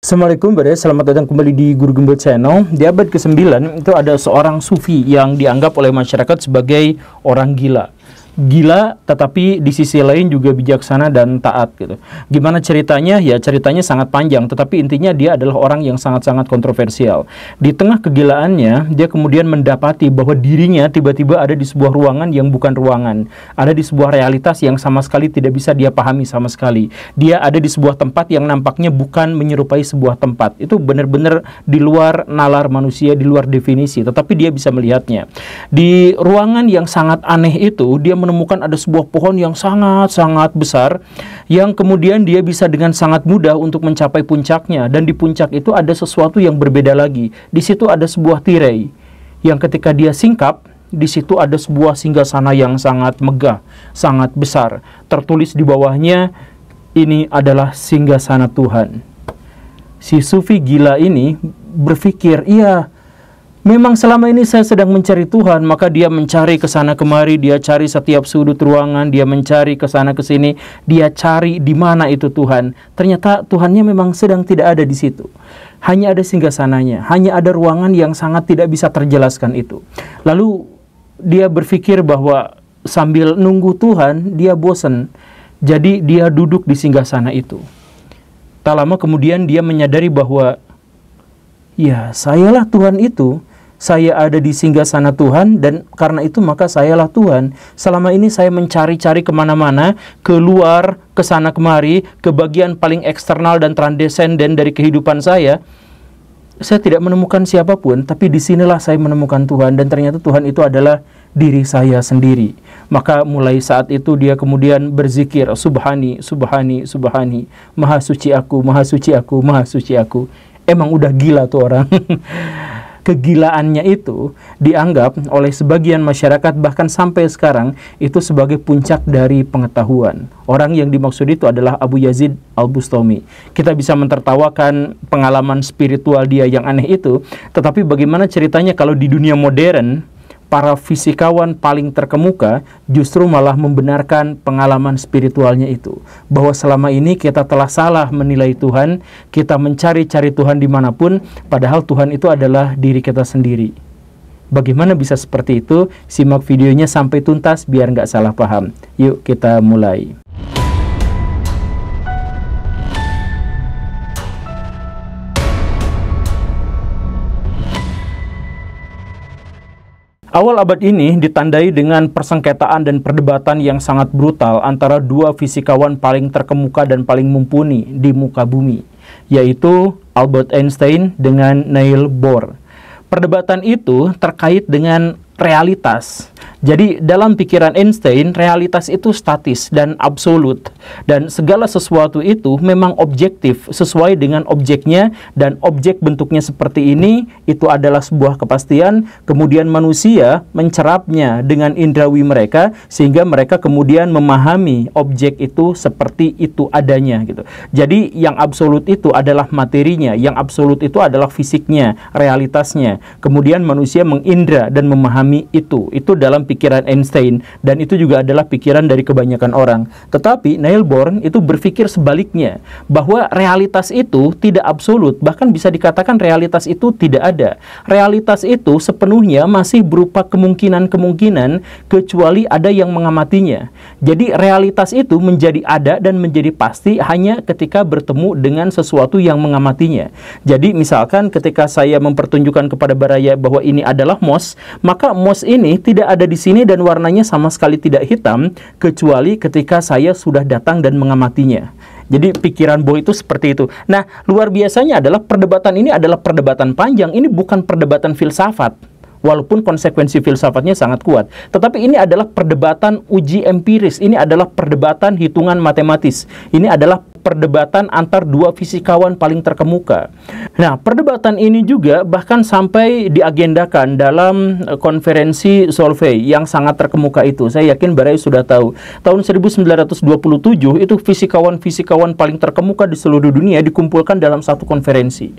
Assalamualaikum, selamat datang kembali di Guru Gembel Channel. Di abad ke-9 itu ada seorang sufi yang dianggap oleh masyarakat sebagai orang gila. Gila, tetapi di sisi lain juga bijaksana dan taat gitu. Gimana ceritanya? Ya ceritanya sangat panjang, tetapi intinya dia adalah orang yang sangat-sangat kontroversial. Di tengah kegilaannya, dia kemudian mendapati bahwa dirinya tiba-tiba ada di sebuah ruangan yang bukan ruangan. Ada di sebuah realitas yang sama sekali tidak bisa dia pahami sama sekali. Dia ada di sebuah tempat yang nampaknya bukan menyerupai sebuah tempat. Itu benar-benar di luar nalar manusia, di luar definisi, tetapi dia bisa melihatnya. Di ruangan yang sangat aneh itu, dia menemukan ada sebuah pohon yang sangat-sangat besar yang kemudian dia bisa dengan sangat mudah untuk mencapai puncaknya, dan di puncak itu ada sesuatu yang berbeda lagi. Di situ ada sebuah tirai yang ketika dia singkap, di situ ada sebuah singgasana yang sangat megah, sangat besar. Tertulis di bawahnya, ini adalah singgasana Tuhan. Si sufi gila ini berpikir, iya, memang selama ini saya sedang mencari Tuhan, maka dia mencari ke sana kemari, dia cari setiap sudut ruangan, dia mencari ke sana ke sini, dia cari di mana itu Tuhan. Ternyata Tuhannya memang sedang tidak ada di situ. Hanya ada singgasananya, hanya ada ruangan yang sangat tidak bisa terjelaskan itu. Lalu dia berpikir bahwa sambil nunggu Tuhan, dia bosan. Jadi dia duduk di singgasana itu. Tak lama kemudian dia menyadari bahwa, ya, sayalah Tuhan itu. Saya ada di singgasana Tuhan, dan karena itu maka sayalah Tuhan. Selama ini saya mencari-cari kemana-mana, keluar, ke sana kemari, ke bagian paling eksternal dan transenden dari kehidupan saya. Saya tidak menemukan siapapun, tapi disinilah saya menemukan Tuhan, dan ternyata Tuhan itu adalah diri saya sendiri. Maka mulai saat itu dia kemudian berzikir, Subhani, Subhani, Subhani, Maha suci aku, Maha suci aku, Maha suci aku. Emang udah gila tuh orang. Kegilaannya itu dianggap oleh sebagian masyarakat bahkan sampai sekarang itu sebagai puncak dari pengetahuan. Orang yang dimaksud itu adalah Abu Yazid Al-Bustami. Kita bisa mentertawakan pengalaman spiritual dia yang aneh itu, tetapi bagaimana ceritanya kalau di dunia modern para fisikawan paling terkemuka justru malah membenarkan pengalaman spiritualnya itu. Bahwa selama ini kita telah salah menilai Tuhan, kita mencari-cari Tuhan dimanapun, padahal Tuhan itu adalah diri kita sendiri. Bagaimana bisa seperti itu? Simak videonya sampai tuntas biar nggak salah paham. Yuk kita mulai. Awal abad ini ditandai dengan persengketaan dan perdebatan yang sangat brutal antara dua fisikawan paling terkemuka dan paling mumpuni di muka bumi, yaitu Albert Einstein dengan Niels Bohr. Perdebatan itu terkait dengan realitas. Jadi dalam pikiran Einstein, realitas itu statis dan absolut, dan segala sesuatu itu memang objektif sesuai dengan objeknya, dan objek bentuknya seperti ini itu adalah sebuah kepastian. Kemudian manusia mencerapnya dengan indrawi mereka sehingga mereka kemudian memahami objek itu seperti itu adanya gitu. Jadi yang absolut itu adalah materinya, yang absolut itu adalah fisiknya, realitasnya. Kemudian manusia mengindra dan memahami itu dalam pikiran Einstein, dan itu juga adalah pikiran dari kebanyakan orang. Tetapi Niels Bohr itu berpikir sebaliknya, bahwa realitas itu tidak absolut, bahkan bisa dikatakan realitas itu tidak ada. Realitas itu sepenuhnya masih berupa kemungkinan-kemungkinan kecuali ada yang mengamatinya. Jadi realitas itu menjadi ada dan menjadi pasti hanya ketika bertemu dengan sesuatu yang mengamatinya. Jadi misalkan ketika saya mempertunjukkan kepada Baraya bahwa ini adalah mouse, maka mouse ini tidak ada di sini dan warnanya sama sekali tidak hitam kecuali ketika saya sudah datang dan mengamatinya. Jadi pikiran Bohr itu seperti itu. Nah, luar biasanya adalah perdebatan ini adalah perdebatan panjang. Ini bukan perdebatan filsafat, walaupun konsekuensi filsafatnya sangat kuat. Tetapi ini adalah perdebatan uji empiris. Ini adalah perdebatan hitungan matematis. Ini adalah perdebatan antar dua fisikawan paling terkemuka. Nah, perdebatan ini juga bahkan sampai diagendakan dalam konferensi Solvay yang sangat terkemuka itu. Saya yakin Barai sudah tahu. Tahun 1927 itu fisikawan-fisikawan paling terkemuka di seluruh dunia dikumpulkan dalam satu konferensi.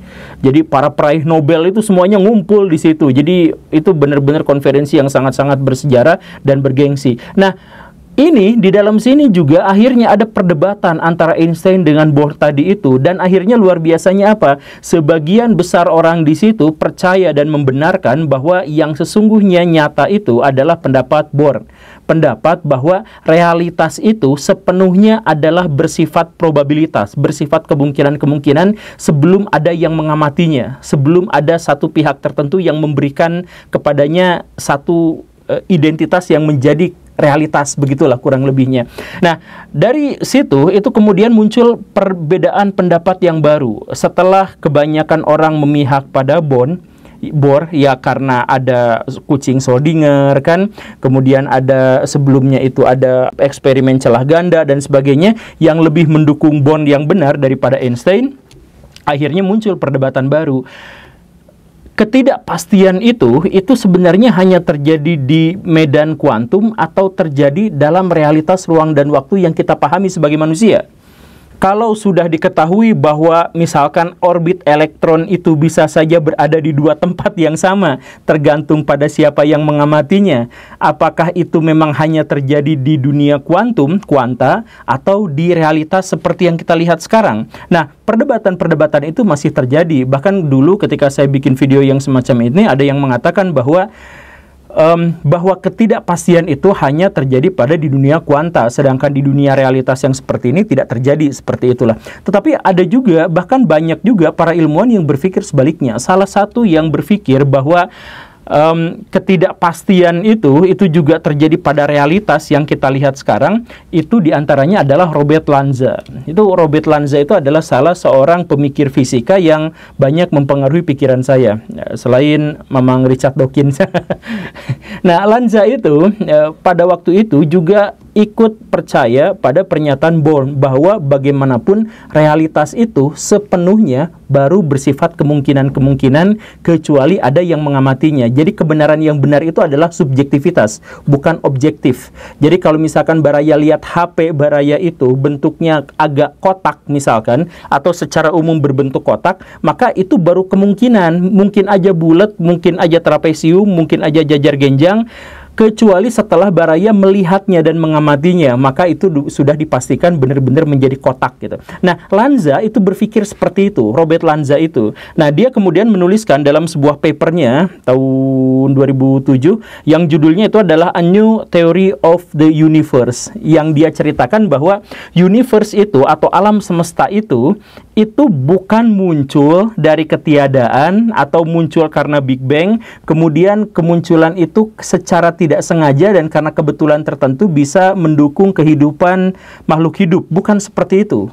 Jadi para peraih Nobel itu semuanya ngumpul di situ. Jadi itu benar-benar konferensi yang sangat-sangat bersejarah dan bergengsi. Nah, Ini di dalam sini juga akhirnya ada perdebatan antara Einstein dengan Bohr tadi itu, dan akhirnya luar biasanya apa? Sebagian besar orang di situ percaya dan membenarkan bahwa yang sesungguhnya nyata itu adalah pendapat Bohr. Pendapat bahwa realitas itu sepenuhnya adalah bersifat probabilitas, bersifat kemungkinan-kemungkinan sebelum ada yang mengamatinya, sebelum ada satu pihak tertentu yang memberikan kepadanya satu identitas yang menjadi realitas, begitulah kurang lebihnya. Nah, dari situ itu kemudian muncul perbedaan pendapat yang baru. Setelah kebanyakan orang memihak pada Bohr, ya karena ada kucing Schrödinger kan, kemudian ada sebelumnya itu ada eksperimen celah ganda dan sebagainya yang lebih mendukung Bohr yang benar daripada Einstein. Akhirnya muncul perdebatan baru. Ketidakpastian itu sebenarnya hanya terjadi di medan kuantum atau terjadi dalam realitas ruang dan waktu yang kita pahami sebagai manusia. Kalau sudah diketahui bahwa misalkan orbit elektron itu bisa saja berada di dua tempat yang sama, tergantung pada siapa yang mengamatinya. Apakah itu memang hanya terjadi di dunia kuanta, atau di realitas seperti yang kita lihat sekarang? Nah, perdebatan-perdebatan itu masih terjadi. Bahkan dulu ketika saya bikin video yang semacam ini, ada yang mengatakan bahwa ketidakpastian itu hanya terjadi pada di dunia kuanta, sedangkan di dunia realitas yang seperti ini tidak terjadi seperti itulah. Tetapi ada juga, bahkan banyak juga para ilmuwan yang berpikir sebaliknya. Salah satu yang berpikir bahwa ketidakpastian itu juga terjadi pada realitas yang kita lihat sekarang, itu diantaranya adalah Robert Lanza. Robert Lanza itu adalah salah seorang pemikir fisika yang banyak mempengaruhi pikiran saya, selain Mamang Richard Dawkins. Nah, Lanza itu pada waktu itu juga ikut percaya pada pernyataan Bohr bahwa bagaimanapun realitas itu sepenuhnya baru bersifat kemungkinan-kemungkinan kecuali ada yang mengamatinya. Jadi kebenaran yang benar itu adalah subjektivitas, bukan objektif. Jadi kalau misalkan Baraya lihat HP Baraya itu bentuknya agak kotak misalkan, atau secara umum berbentuk kotak, maka itu baru kemungkinan. Mungkin aja bulat, mungkin aja trapesium, mungkin aja jajar genjang, kecuali setelah Baraya melihatnya dan mengamatinya, maka itu sudah dipastikan benar-benar menjadi kotak gitu. Nah, Lanza itu berpikir seperti itu, Robert Lanza itu. Nah, dia kemudian menuliskan dalam sebuah papernya tahun 2007 yang judulnya itu adalah A New Theory of the Universe, yang dia ceritakan bahwa universe itu atau alam semesta itu bukan muncul dari ketiadaan atau muncul karena Big Bang, kemudian kemunculan itu secara tidak sengaja dan karena kebetulan tertentu bisa mendukung kehidupan makhluk hidup. Bukan seperti itu.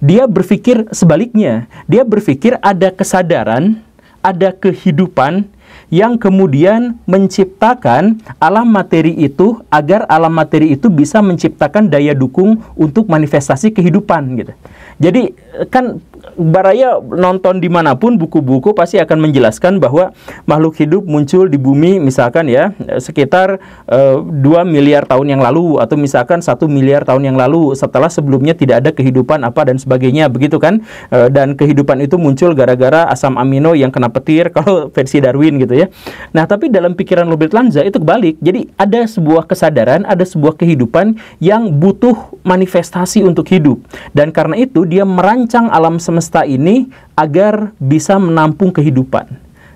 Dia berpikir sebaliknya. Dia berpikir ada kesadaran, ada kehidupan yang kemudian menciptakan alam materi itu agar alam materi itu bisa menciptakan daya dukung untuk manifestasi kehidupan gitu. Jadi kan Baraya nonton dimanapun buku-buku pasti akan menjelaskan bahwa makhluk hidup muncul di bumi misalkan ya sekitar 2 miliar tahun yang lalu, atau misalkan 1 miliar tahun yang lalu, setelah sebelumnya tidak ada kehidupan apa dan sebagainya begitu kan. Dan kehidupan itu muncul gara-gara asam amino yang kena petir kalau versi Darwin gitu ya. Nah, tapi dalam pikiran Robert Lanza itu kebalik. Jadi ada sebuah kesadaran, ada sebuah kehidupan yang butuh manifestasi untuk hidup, dan karena itu dia merancang alam semesta ini agar bisa menampung kehidupan.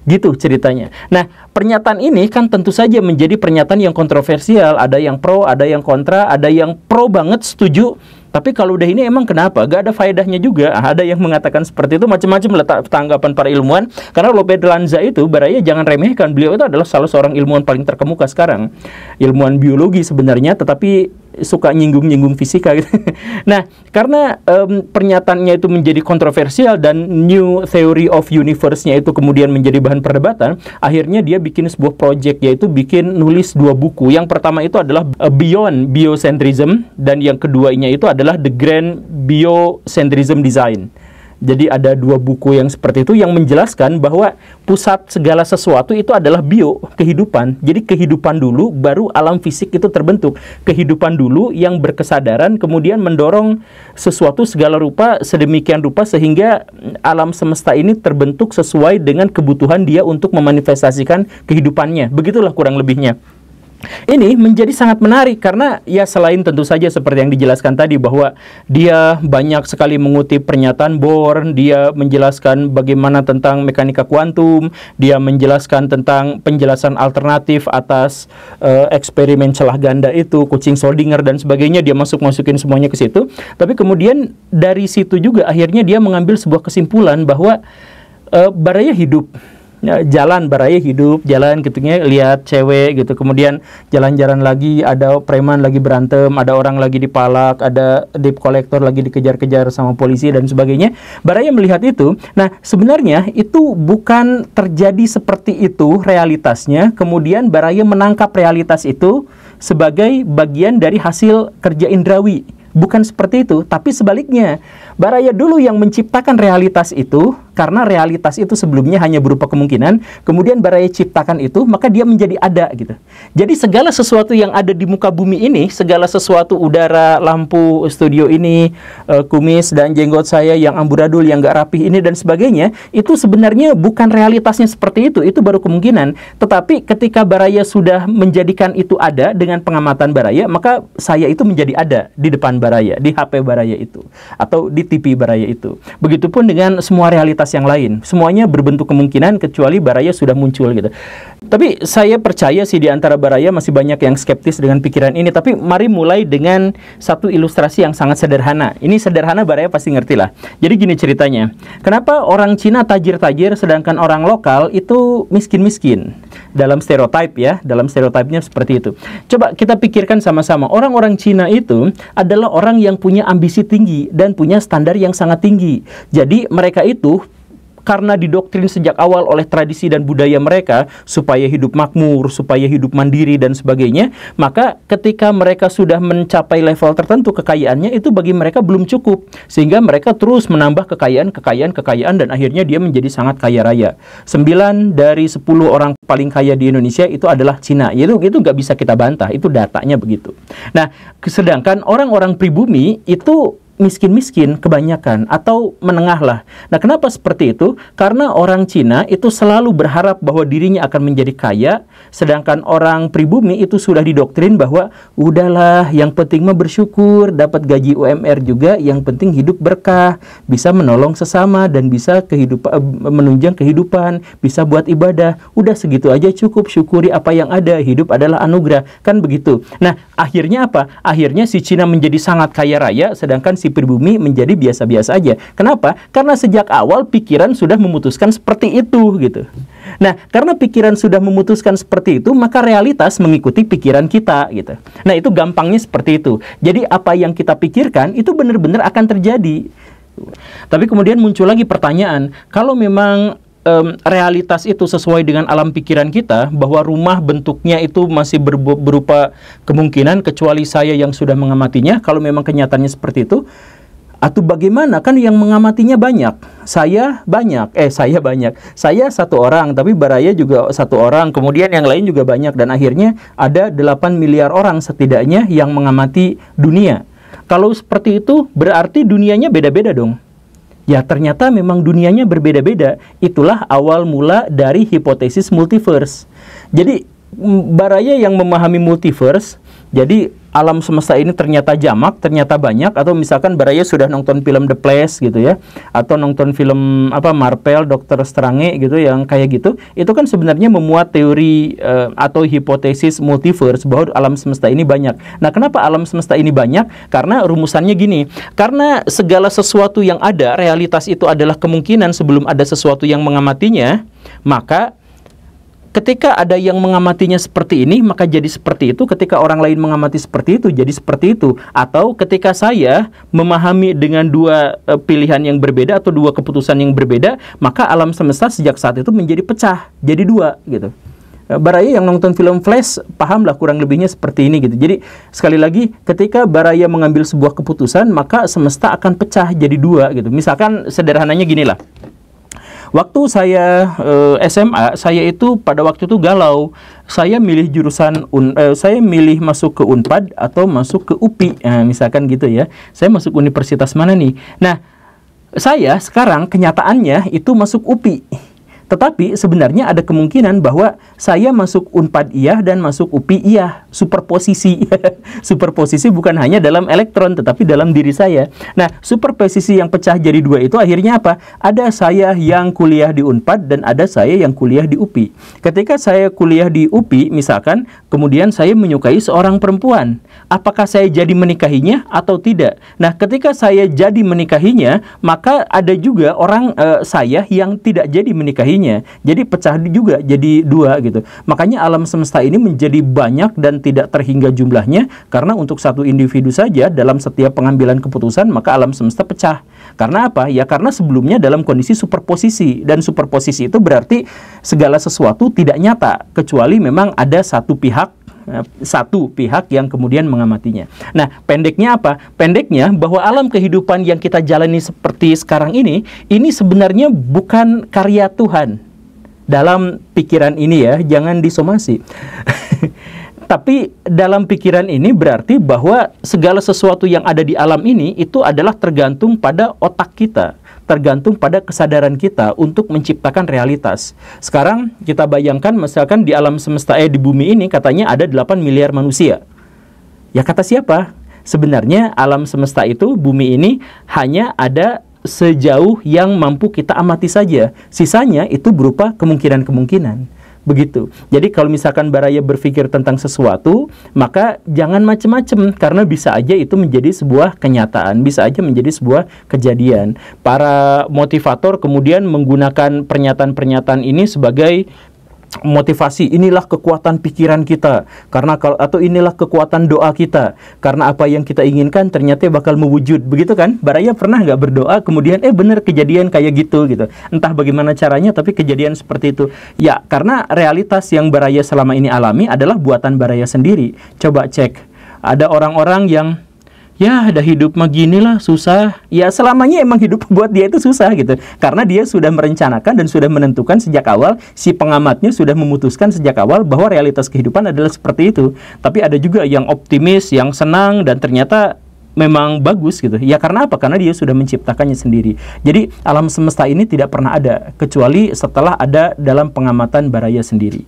Gitu ceritanya. Nah, pernyataan ini kan tentu saja menjadi pernyataan yang kontroversial. Ada yang pro, ada yang kontra, ada yang pro banget setuju. Tapi kalau udah ini emang kenapa? Gak ada faedahnya juga. Ada yang mengatakan seperti itu, macam-macam letak tanggapan para ilmuwan. Karena Robert Lanza itu, Baraya jangan remehkan. Beliau itu adalah salah seorang ilmuwan paling terkemuka sekarang. Ilmuwan biologi sebenarnya, tetapi suka nyinggung-nyinggung fisika gitu. Nah, karena pernyataannya itu menjadi kontroversial dan New Theory of Universe-nya itu kemudian menjadi bahan perdebatan, akhirnya dia bikin sebuah project, yaitu bikin nulis 2 buku. Yang pertama itu adalah Beyond Biocentrism, dan yang keduanya itu adalah The Grand Biocentrism Design. Jadi ada 2 buku yang seperti itu yang menjelaskan bahwa pusat segala sesuatu itu adalah bio, kehidupan. Jadi kehidupan dulu baru alam fisik itu terbentuk. Kehidupan dulu yang berkesadaran kemudian mendorong sesuatu segala rupa sedemikian rupa sehingga alam semesta ini terbentuk sesuai dengan kebutuhan dia untuk memanifestasikan kehidupannya. Begitulah kurang lebihnya. Ini menjadi sangat menarik karena ya selain tentu saja seperti yang dijelaskan tadi bahwa dia banyak sekali mengutip pernyataan Bohr, dia menjelaskan bagaimana tentang mekanika kuantum, dia menjelaskan tentang penjelasan alternatif atas eksperimen celah ganda itu, Kuching Schrödinger dan sebagainya, dia masukin semuanya ke situ. Tapi kemudian dari situ juga akhirnya dia mengambil sebuah kesimpulan bahwa Baraya hidup. Ya, jalan Baraya hidup, jalan ketika lihat cewek gitu, kemudian jalan-jalan lagi, ada preman lagi berantem, ada orang lagi dipalak, ada debt collector lagi dikejar-kejar sama polisi dan sebagainya. Baraya melihat itu. Nah, sebenarnya itu bukan terjadi seperti itu realitasnya. Kemudian Baraya menangkap realitas itu sebagai bagian dari hasil kerja indrawi. Bukan seperti itu, tapi sebaliknya. Baraya dulu yang menciptakan realitas itu, karena realitas itu sebelumnya hanya berupa kemungkinan, kemudian Baraya ciptakan itu, maka dia menjadi ada gitu. Jadi segala sesuatu yang ada di muka bumi ini, segala sesuatu udara, lampu, studio ini, kumis dan jenggot saya yang amburadul, yang gak rapih ini dan sebagainya, itu sebenarnya bukan realitasnya seperti itu baru kemungkinan. Tetapi ketika Baraya sudah menjadikan itu ada dengan pengamatan Baraya, maka saya itu menjadi ada di depan Baraya, di HP Baraya itu, atau di TV Baraya itu. Begitupun dengan semua realitas yang lain. Semuanya berbentuk kemungkinan kecuali Baraya sudah muncul gitu. Tapi saya percaya sih di antara Baraya masih banyak yang skeptis dengan pikiran ini. Tapi mari mulai dengan satu ilustrasi yang sangat sederhana. Ini sederhana, Baraya pasti ngerti lah. Jadi gini ceritanya. Kenapa orang Cina tajir-tajir sedangkan orang lokal itu miskin-miskin? Dalam stereotip ya, dalam stereotipnya seperti itu. Coba kita pikirkan sama-sama. Orang-orang Cina itu adalah orang yang punya ambisi tinggi dan punya standar yang sangat tinggi. Jadi mereka itu karena didoktrin sejak awal oleh tradisi dan budaya mereka supaya hidup makmur, supaya hidup mandiri dan sebagainya, maka ketika mereka sudah mencapai level tertentu kekayaannya, itu bagi mereka belum cukup, sehingga mereka terus menambah kekayaan dan akhirnya dia menjadi sangat kaya raya. 9 dari 10 orang paling kaya di Indonesia itu adalah Cina. Itu nggak bisa kita bantah, itu datanya begitu. Nah, sedangkan orang-orang pribumi itu miskin-miskin kebanyakan atau menengah lah. Nah, kenapa seperti itu? Karena orang Cina itu selalu berharap bahwa dirinya akan menjadi kaya, sedangkan orang pribumi itu sudah didoktrin bahwa udahlah, yang penting mah bersyukur, dapat gaji UMR juga, yang penting hidup berkah, bisa menolong sesama dan bisa menunjang kehidupan, bisa buat ibadah. Udah segitu aja cukup, syukuri apa yang ada, hidup adalah anugerah. Kan begitu. Nah, akhirnya apa? Akhirnya si Cina menjadi sangat kaya raya, sedangkan si pribumi menjadi biasa-biasa aja. Kenapa? Karena sejak awal pikiran sudah memutuskan seperti itu gitu. Nah, karena pikiran sudah memutuskan seperti itu, maka realitas mengikuti pikiran kita gitu. Nah, itu gampangnya seperti itu. Jadi apa yang kita pikirkan itu benar-benar akan terjadi. Tapi kemudian muncul lagi pertanyaan, kalau memang realitas itu sesuai dengan alam pikiran kita, bahwa rumah bentuknya itu masih berupa kemungkinan kecuali saya yang sudah mengamatinya, kalau memang kenyataannya seperti itu, atau bagaimana? Kan yang mengamatinya banyak, saya banyak, saya satu orang, tapi Baraya juga satu orang, kemudian yang lain juga banyak, dan akhirnya ada 8 miliar orang setidaknya yang mengamati dunia. Kalau seperti itu berarti dunianya beda-beda dong. Ya, ternyata memang dunianya berbeda-beda. Itulah awal mula dari hipotesis multiverse. Jadi, Baraya yang memahami multiverse, jadi alam semesta ini ternyata jamak, ternyata banyak, atau misalkan Baraya sudah nonton film The Flash gitu ya, atau nonton film Marvel, Doctor Strange gitu, yang kayak gitu, itu kan sebenarnya memuat teori atau hipotesis multiverse bahwa alam semesta ini banyak. Nah, kenapa alam semesta ini banyak? Karena rumusannya gini, karena segala sesuatu yang ada, realitas itu adalah kemungkinan sebelum ada sesuatu yang mengamatinya, maka ketika ada yang mengamatinya seperti ini, maka jadi seperti itu. Ketika orang lain mengamati seperti itu, jadi seperti itu. Atau ketika saya memahami dengan dua pilihan yang berbeda atau dua keputusan yang berbeda, maka alam semesta sejak saat itu menjadi pecah, jadi dua gitu. Baraya yang nonton film Flash pahamlah kurang lebihnya seperti ini gitu. Jadi sekali lagi, ketika Baraya mengambil sebuah keputusan, maka semesta akan pecah jadi dua gitu. Misalkan sederhananya gini lah. Waktu saya SMA, saya itu pada waktu itu galau. Saya milih jurusan, saya milih masuk ke Unpad atau masuk ke UPI. Nah, misalkan gitu ya. Saya masuk universitas mana nih? Nah, saya sekarang kenyataannya itu masuk UPI. Tetapi sebenarnya ada kemungkinan bahwa saya masuk Unpad iya dan masuk UPI iya, superposisi. Superposisi bukan hanya dalam elektron tetapi dalam diri saya. Nah, superposisi yang pecah jadi dua itu akhirnya apa? Ada saya yang kuliah di Unpad dan ada saya yang kuliah di UPI. Ketika saya kuliah di UPI misalkan, kemudian saya menyukai seorang perempuan, apakah saya jadi menikahinya atau tidak? Nah, ketika saya jadi menikahinya, maka ada juga orang saya yang tidak jadi menikahinya. Jadi pecah juga jadi dua gitu. Makanya alam semesta ini menjadi banyak dan tidak terhingga jumlahnya, karena untuk satu individu saja dalam setiap pengambilan keputusan maka alam semesta pecah. Karena apa? Ya karena sebelumnya dalam kondisi superposisi, dan superposisi itu berarti segala sesuatu tidak nyata kecuali memang ada satu pihak yang kemudian mengamatinya. Nah, pendeknya apa? Pendeknya bahwa alam kehidupan yang kita jalani seperti sekarang ini sebenarnya bukan karya Tuhan. Dalam pikiran ini ya, jangan disomasi. Tapi dalam pikiran ini berarti bahwa segala sesuatu yang ada di alam ini itu adalah tergantung pada otak kita, tergantung pada kesadaran kita untuk menciptakan realitas. Sekarang kita bayangkan misalkan di alam semesta di bumi ini katanya ada 8 miliar manusia. Ya kata siapa? Sebenarnya alam semesta itu, bumi ini hanya ada sejauh yang mampu kita amati saja. Sisanya itu berupa kemungkinan-kemungkinan. Begitu. Jadi kalau misalkan Baraya berpikir tentang sesuatu, maka jangan macam-macam, karena bisa aja itu menjadi sebuah kenyataan, bisa aja menjadi sebuah kejadian. Para motivator kemudian menggunakan pernyataan-pernyataan ini sebagai motivasi. Inilah kekuatan pikiran kita, karena atau inilah kekuatan doa kita, karena apa yang kita inginkan ternyata bakal mewujud, begitu kan? Baraya pernah nggak berdoa kemudian bener kejadian kayak gitu. Entah bagaimana caranya tapi kejadian seperti itu. Ya karena realitas yang Baraya selama ini alami adalah buatan Baraya sendiri. Coba cek, ada orang-orang yang ya ada hidup mah gini lah, susah. Ya selamanya emang hidup buat dia itu susah gitu. Karena dia sudah merencanakan dan sudah menentukan sejak awal, si pengamatnya sudah memutuskan sejak awal bahwa realitas kehidupan adalah seperti itu. Tapi ada juga yang optimis, yang senang, dan ternyata memang bagus gitu. Ya karena apa? Karena dia sudah menciptakannya sendiri. Jadi alam semesta ini tidak pernah ada kecuali setelah ada dalam pengamatan Baraya sendiri.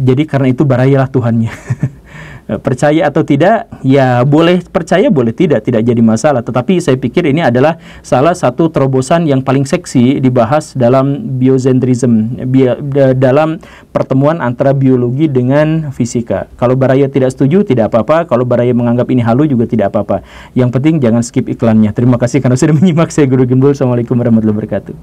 Jadi karena itu Barayalah Tuhannya. Percaya atau tidak, ya boleh percaya, boleh tidak jadi masalah. Tetapi saya pikir ini adalah salah satu terobosan yang paling seksi dibahas dalam biocentrism, dalam pertemuan antara biologi dengan fisika. Kalau Baraya tidak setuju, tidak apa-apa. Kalau Baraya menganggap ini halu juga tidak apa-apa. Yang penting jangan skip iklannya. Terima kasih karena sudah menyimak. Saya Guru Gembul. Assalamualaikum warahmatullahi wabarakatuh.